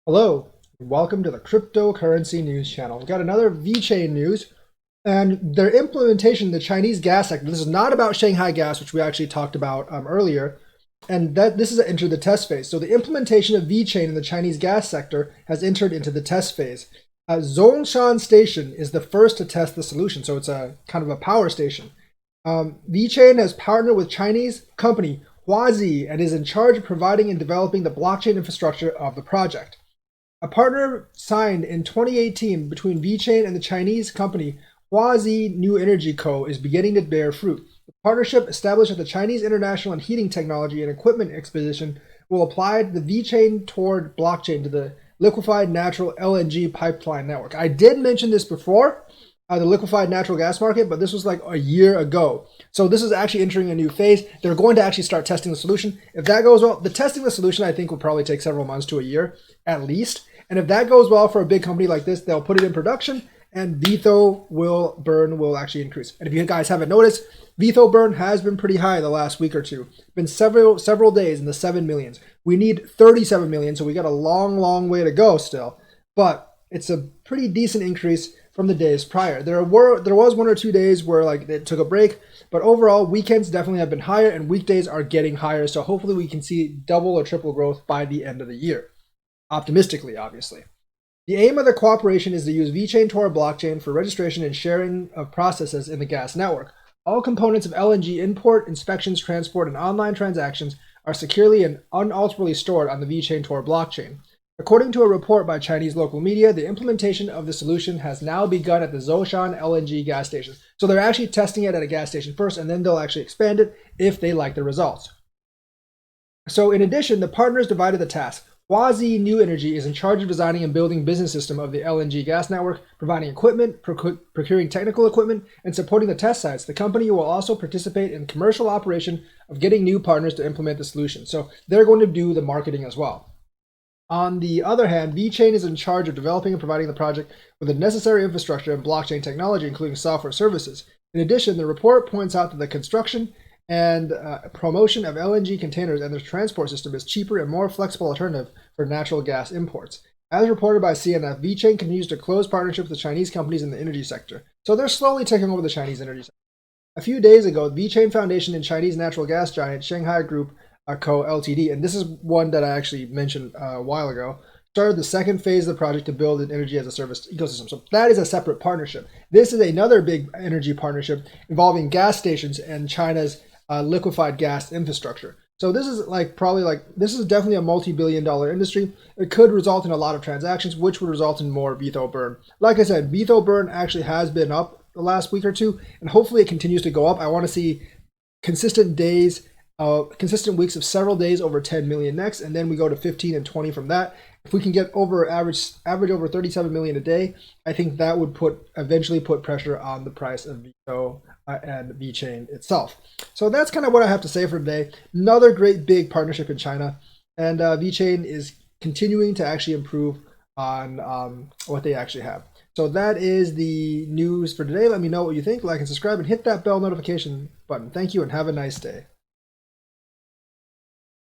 Hello, welcome to the Cryptocurrency News Channel. We've got another Vechain news and their implementation in the Chinese gas sector. This is not about Shanghai gas, which we actually talked about earlier, and that this has entered the test phase. So the implementation of Vechain in the Chinese gas sector has entered into the test phase. Zhongshan Station is the first to test the solution, so it's a kind of a power station. Vechain has partnered with Chinese company Huazhi and is in charge of providing and developing the blockchain infrastructure of the project. A partner signed in 2018 between Vechain and the Chinese company Huazhi New Energy Co. is beginning to bear fruit. The partnership, established at the Chinese International and Heating Technology and Equipment Exposition, will apply the Vechain toward blockchain to the liquefied natural LNG pipeline network. I did mention this before, the liquefied natural gas market, but this was like a year ago. So this is actually entering a new phase. They're going to actually start testing the solution. If that goes well, the testing the solution I think will probably take several months to a year at least. And if that goes well for a big company like this, they'll put it in production and VTHO burn will actually increase. And if you guys haven't noticed, VTHO burn has been pretty high the last week or two. Been several days in the 7 millions. We need 37 million, so we got a long way to go still. But it's a pretty decent increase from the days prior. There was 1 or 2 days where like it took a break, but overall weekends definitely have been higher and weekdays are getting higher. So hopefully we can see double or triple growth by the end of the year. Optimistically, obviously. The aim of the cooperation is to use Vechain Tor blockchain for registration and sharing of processes in the gas network. All components of LNG import, inspections, transport, and online transactions are securely and unalterably stored on the Vechain Tor blockchain. According to a report by Chinese local media, the implementation of the solution has now begun at the Zhongshan LNG gas station. So they're actually testing it at a gas station first, and then they'll actually expand it if they like the results. So in addition, the partners divided the task. Huazhi New Energy is in charge of designing and building business system of the LNG gas network, providing equipment, procuring technical equipment, and supporting the test sites. The company will also participate in commercial operation of getting new partners to implement the solution. So they're going to do the marketing as well. On the other hand, Vechain is in charge of developing and providing the project with the necessary infrastructure and blockchain technology, including software services. In addition, the report points out that the construction and promotion of LNG containers and their transport system is cheaper and more flexible alternative for natural gas imports. As reported by CNF, Vechain continues to close partnerships with Chinese companies in the energy sector. So they're slowly taking over the Chinese energy sector. A few days ago, the Vechain Foundation and Chinese natural gas giant Shanghai Group Co. Ltd., and this is one that I actually mentioned a while ago, started the second phase of the project to build an energy as a service ecosystem. So that is a separate partnership. This is another big energy partnership involving gas stations and China's liquefied gas infrastructure. So this is this is definitely a multi-billion-dollar industry. It could result in a lot of transactions, which would result in more VTHO burn. Like I said, VTHO burn actually has been up the last week or two, and hopefully it continues to go up. I want to see consistent days, consistent weeks of several days over 10 million next, and then we go to 15 and 20 from that. If we can get over average over 37 million a day, I think that would eventually put pressure on the price of VTHO and Vechain itself. So that's kind of what I have to say for today. Another great big partnership in China, and Vechain is continuing to actually improve on what they actually have. So that is the news for today. Let me know what you think, like and subscribe, and hit that bell notification button. Thank you and have a nice day.